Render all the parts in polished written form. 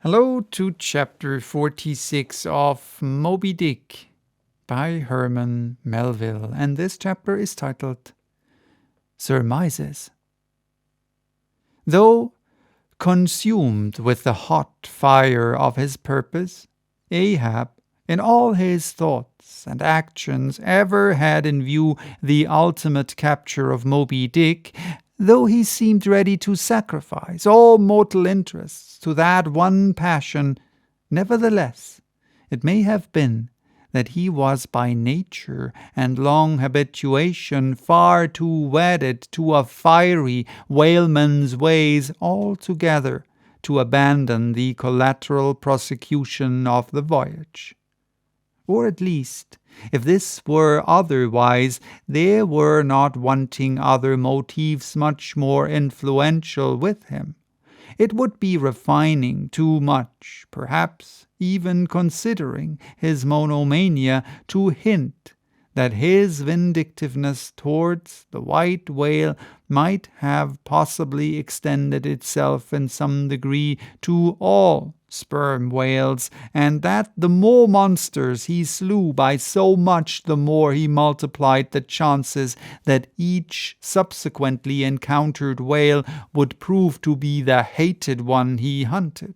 Hello to chapter 46 of Moby Dick by Herman Melville, and this chapter is titled Surmises. Though consumed with the hot fire of his purpose, Ahab, in all his thoughts and actions, ever had in view the ultimate capture of Moby Dick, though he seemed ready to sacrifice all mortal interests to that one passion. Nevertheless, it may have been that he was by nature and long habituation far too wedded to a fiery whaleman's ways altogether to abandon the collateral prosecution of the voyage. Or at least, if this were otherwise, there were not wanting other motives much more influential with him. It would be refining too much, perhaps, even considering his monomania, to hint that his vindictiveness towards the white whale might have possibly extended itself in some degree to all sperm whales, and that the more monsters he slew by so much, the more he multiplied the chances that each subsequently encountered whale would prove to be the hated one he hunted.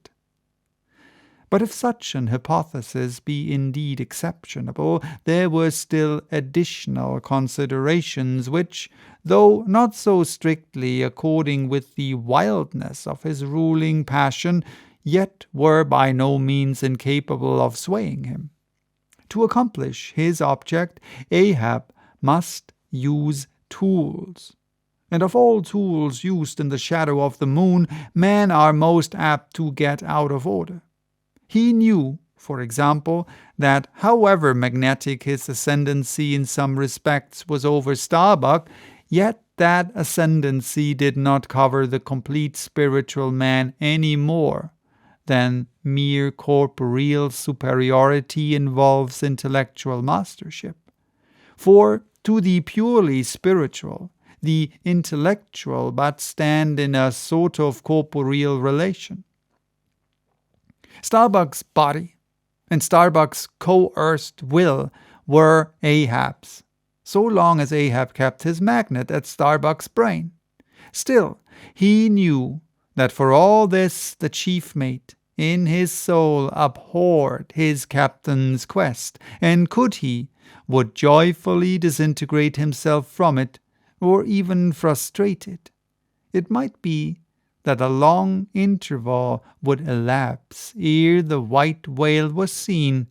But if such an hypothesis be indeed exceptionable, there were still additional considerations which, though not so strictly according with the wildness of his ruling passion, yet were by no means incapable of swaying him. To accomplish his object, Ahab must use tools. And of all tools used in the shadow of the moon, men are most apt to get out of order. He knew, for example, that however magnetic his ascendancy in some respects was over Starbuck, yet that ascendancy did not cover the complete spiritual man any more than mere corporeal superiority involves intellectual mastership. For to the purely spiritual, the intellectual but stand in a sort of corporeal relation. Starbuck's body and Starbuck's coerced will were Ahab's, so long as Ahab kept his magnet at Starbuck's brain. Still, he knew that for all this the chief mate in his soul abhorred his captain's quest, and could he, would joyfully disintegrate himself from it, or even frustrate it. It might be that a long interval would elapse ere the white whale was seen.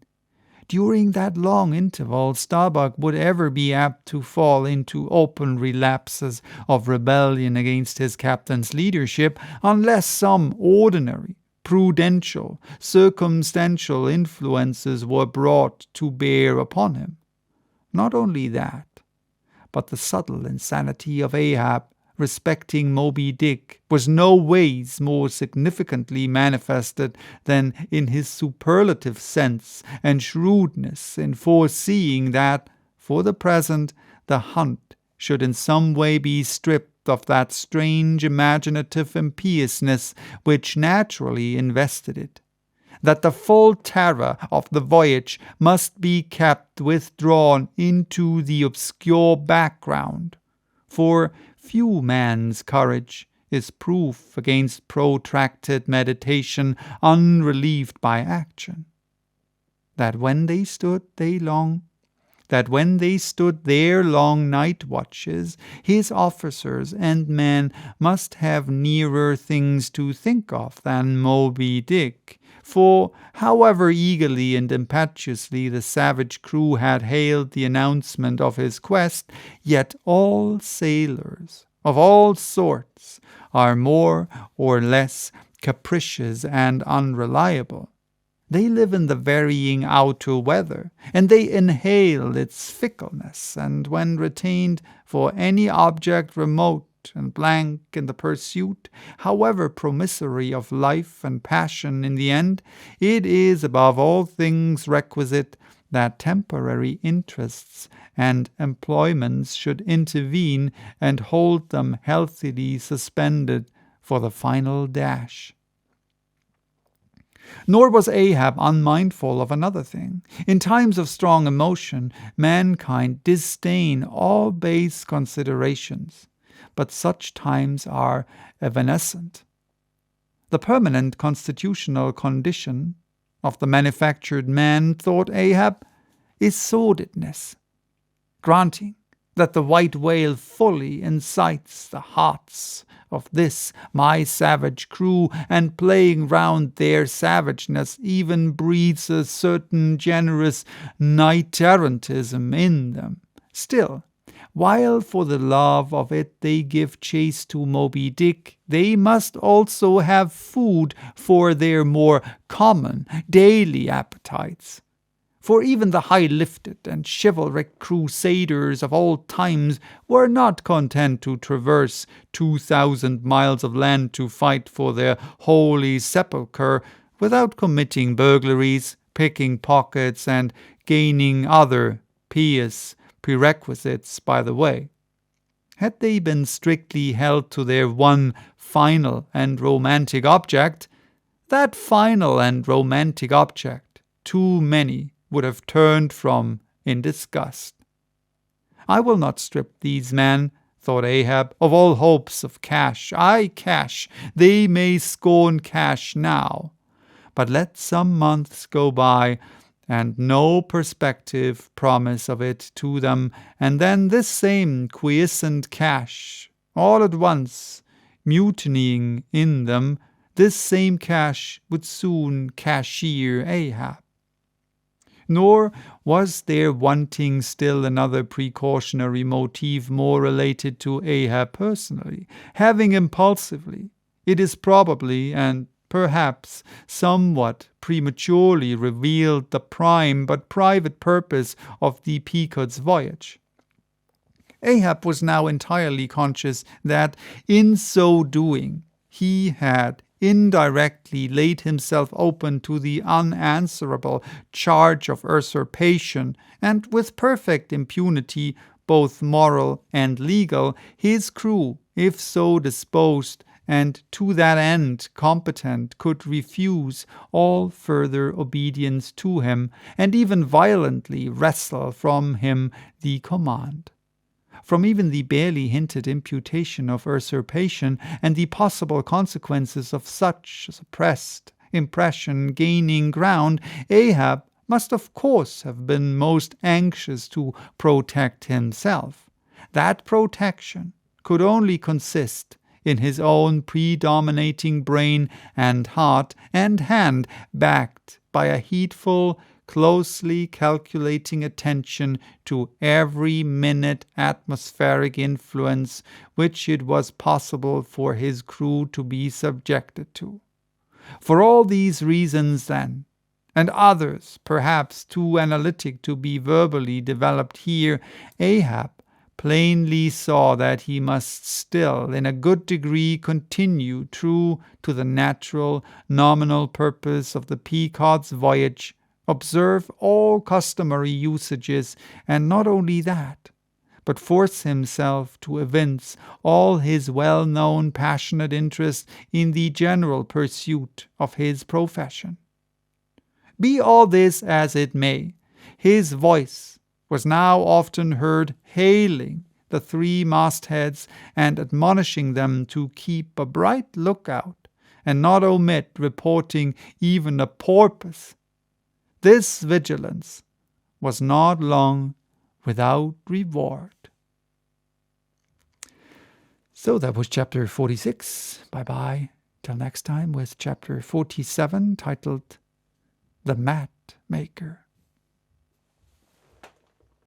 During that long interval, Starbuck would ever be apt to fall into open relapses of rebellion against his captain's leadership, unless some ordinary, prudential, circumstantial influences were brought to bear upon him. Not only that, but the subtle insanity of Ahab respecting Moby Dick was no ways more significantly manifested than in his superlative sense and shrewdness in foreseeing that, for the present, the hunt should in some way be stripped of that strange imaginative impiousness which naturally invested it, that the full terror of the voyage must be kept withdrawn into the obscure background, for few man's courage is proof against protracted meditation unrelieved by action. That when they stood their long night watches, his officers and men must have nearer things to think of than Moby Dick, for however eagerly and impetuously the savage crew had hailed the announcement of his quest, yet all sailors of all sorts are more or less capricious and unreliable. They live in the varying outer weather, and they inhale its fickleness, and when retained for any object remote and blank in the pursuit, however promissory of life and passion in the end, it is above all things requisite that temporary interests and employments should intervene and hold them healthily suspended for the final dash. Nor was Ahab unmindful of another thing. In times of strong emotion, mankind disdain all base considerations, but such times are evanescent. The permanent constitutional condition of the manufactured man, thought Ahab, is sordidness, granting that the white whale fully incites the hearts of this my savage crew, and playing round their savageness even breeds a certain generous knight-errantism in them. Still, while for the love of it they give chase to Moby Dick, they must also have food for their more common daily appetites. For even the high-lifted and chivalric crusaders of old times were not content to traverse 2,000 miles of land to fight for their holy sepulchre without committing burglaries, picking pockets, and gaining other pious prerequisites by the way. Had they been strictly held to their one final and romantic object, that final and romantic object too many would have turned from in disgust. I will not strip these men, thought Ahab, of all hopes of cash. Cash. They may scorn cash now. But let some months go by, and no perspective promise of it to them, and then this same quiescent cash, all at once mutinying in them, this same cash would soon cashier Ahab. Nor was there wanting still another precautionary motive more related to Ahab personally, having impulsively, it is probably, and perhaps somewhat prematurely revealed the prime but private purpose of the Pequod's voyage. Ahab was now entirely conscious that, in so doing, he had indirectly laid himself open to the unanswerable charge of usurpation, and with perfect impunity, both moral and legal, his crew, if so disposed, and to that end competent, could refuse all further obedience to him, and even violently wrestle from him the command. From even the barely hinted imputation of usurpation and the possible consequences of such a suppressed impression gaining ground, Ahab must of course have been most anxious to protect himself. That protection could only consist in his own predominating brain and heart and hand, backed by a heedful, closely calculating attention to every minute atmospheric influence which it was possible for his crew to be subjected to. For all these reasons, then, and others perhaps too analytic to be verbally developed here, Ahab plainly saw that he must still in a good degree continue true to the natural, nominal purpose of the Pequod's voyage, observe all customary usages, and not only that, but force himself to evince all his well-known passionate interest in the general pursuit of his profession. Be all this as it may, his voice was now often heard hailing the three mastheads and admonishing them to keep a bright lookout and not omit reporting even a porpoise. This vigilance was not long without reward. So that was chapter 46. Bye-bye. Till next time with chapter 47, titled The Mat Maker.